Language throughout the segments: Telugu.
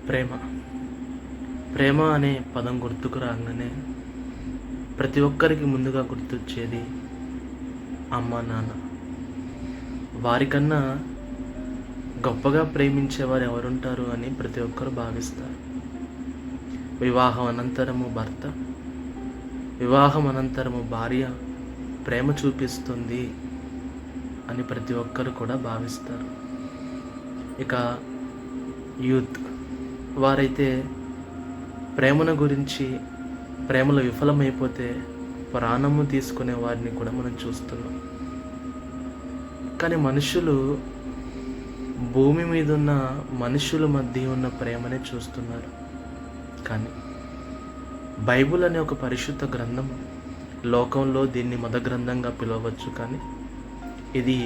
ప్రేమ. ప్రేమ అనే పదం గుర్తుకు రాగానే ప్రతి ఒక్కరికి ముందుగా గుర్తొచ్చేది అమ్మ, నాన్న. వారికన్నా గొప్పగా ప్రేమించేవారు ఎవరుంటారు అని ప్రతి ఒక్కరు భావిస్తారు. వివాహం అనంతరము భర్త, వివాహం అనంతరము భార్య ప్రేమ చూపిస్తుంది అని ప్రతి ఒక్కరు కూడా భావిస్తారు. ఇక యూత్ వారైతే ప్రేమను గురించి, ప్రేమలో విఫలమైపోతే ప్రాణము తీసుకునే వారిని కూడా మనం చూస్తున్నాం. కానీ మనుషులు భూమి మీద ఉన్న మనుషుల మధ్య ఉన్న ప్రేమనే చూస్తున్నారు. కానీ బైబిల్ అనే ఒక పరిశుద్ధ గ్రంథం, లోకంలో దీన్ని మత గ్రంథంగా పిలవచ్చు, కానీ ఇది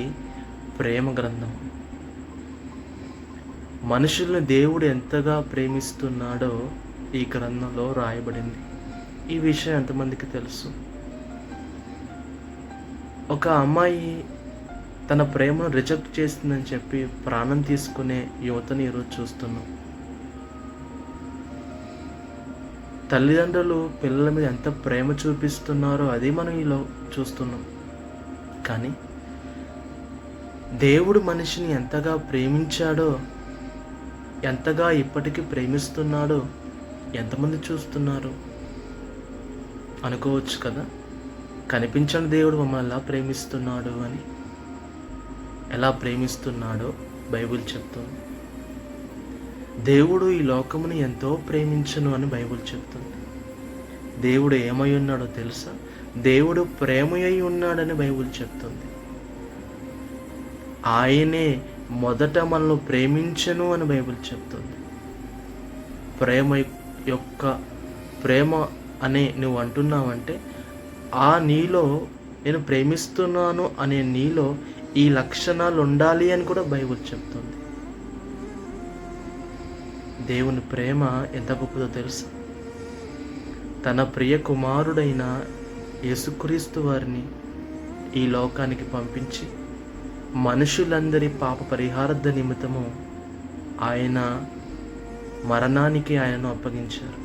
ప్రేమ గ్రంథం. మనుషుల్ని దేవుడు ఎంతగా ప్రేమిస్తున్నాడో ఈ గ్రంథంలో రాయబడింది. ఈ విషయం ఎంతమందికి తెలుసు? ఒక అమ్మాయి తన ప్రేమను రిజెక్ట్ చేస్తుందని చెప్పి ప్రాణం తీసుకునే యువతని ఈరోజు చూస్తున్నాం. తల్లిదండ్రులు పిల్లల మీద ఎంత ప్రేమ చూపిస్తున్నారో అది మనం ఈలో చూస్తున్నాం. కానీ దేవుడు మనిషిని ఎంతగా ప్రేమించాడో, ఎంతగా ఇప్పటికీ ప్రేమిస్తున్నాడో ఎంతమంది చూస్తున్నారు? అనుకోవచ్చు కదా, కనిపించని దేవుడు మమ్మల్ని ఎలా ప్రేమిస్తున్నాడు అని. ఎలా ప్రేమిస్తున్నాడో బైబిల్ చెప్తుంది. దేవుడు ఈ లోకముని ఎంతో ప్రేమించును అని బైబిల్ చెప్తుంది. దేవుడు ఏమై ఉన్నాడో తెలుసా? దేవుడు ప్రేమయ్య ఉన్నాడని బైబిల్ చెప్తుంది. ఆయనే మొదట మనల్ని ప్రేమించను అని బైబిల్ చెప్తుంది. ప్రేమ అనే నువ్వు అంటున్నావంటే ఆ నీలో, నేను ప్రేమిస్తున్నాను అనే నీలో ఈ లక్షణాలు ఉండాలి అని కూడా బైబిల్ చెప్తుంది. దేవుని ప్రేమ ఎంత గొప్పదో తెలుసు. తన ప్రియ కుమారుడైన యేసుక్రీస్తు వారిని ఈ లోకానికి పంపించి మనుషులందరి పాప పరిహారార్థ నిమిత్తము ఆయన మరణానికి ఆయనను అప్పగించారు.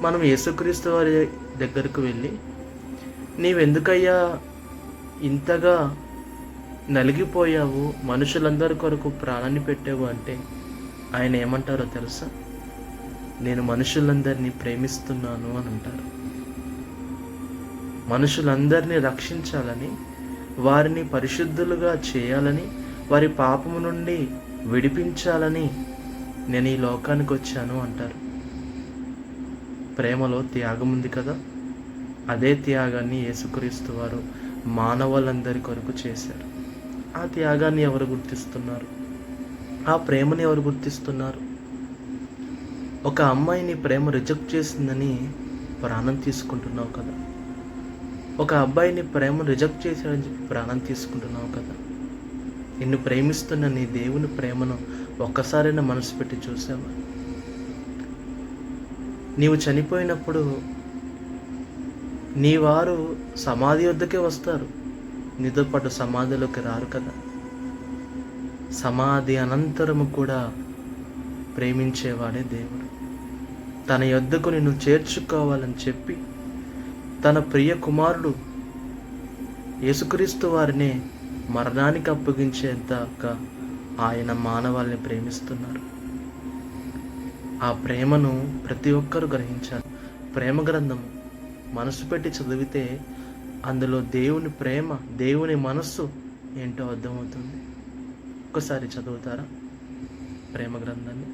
మనం యేసుక్రీస్తు వారి దగ్గరకు వెళ్ళి, నీవెందుకయ్యా ఇంతగా నలిగిపోయావు, మనుషులందరి కొరకు ప్రాణాన్ని పెట్టావు అంటే ఆయన ఏమంటారో తెలుసా? నేను మనుషులందరినీ ప్రేమిస్తున్నాను అని అంటారు. మనుషులందరినీ రక్షించాలని, వారిని పరిశుద్ధులుగా చేయాలని, వారి పాపము నుండి విడిపించాలని నేను ఈ లోకానికి వచ్చాను అంటారు. ప్రేమలో త్యాగం ఉంది కదా, అదే త్యాగాన్ని యేసుక్రీస్తు వారు మానవులందరి కొరకు చేశారు. ఆ త్యాగాన్ని ఎవరు గుర్తిస్తున్నారు? ఆ ప్రేమని ఎవరు గుర్తిస్తున్నారు? ఒక అమ్మాయిని ప్రేమ రిజెక్ట్ చేసిందని ప్రాణం తీసుకుంటున్నావు కదా, ఒక అబ్బాయిని ప్రేమ రిజెక్ట్ చేశాడని చెప్పి ప్రాణం తీసుకుంటున్నావు కదా. నిన్ను ప్రేమిస్తున్న నీ దేవుని ప్రేమను ఒక్కసారైనా మనసు పెట్టి చూసావా? నీవు చనిపోయినప్పుడు నీ వారు సమాధి వద్దకే వస్తారు, నీతో పాటు సమాధిలోకి రారు కదా. సమాధి అనంతరము కూడా ప్రేమించేవాడే దేవుడు. తన యొద్దకు నిన్ను చేర్చుకోవాలని చెప్పి తన ప్రియ కుమారుడు యేసుక్రీస్తు వారిని మరణానికి అప్పగించేంతగా ఆయన మానవాళ్ళని ప్రేమిస్తున్నారు. ఆ ప్రేమను ప్రతి ఒక్కరూ గ్రహించాలి. ప్రేమ గ్రంథము మనసు పెట్టి చదివితే అందులో దేవుని ప్రేమ, దేవుని మనస్సు ఏంటో అర్థమవుతుంది. ఒక్కసారి చదువుతారా ప్రేమ గ్రంథాన్ని?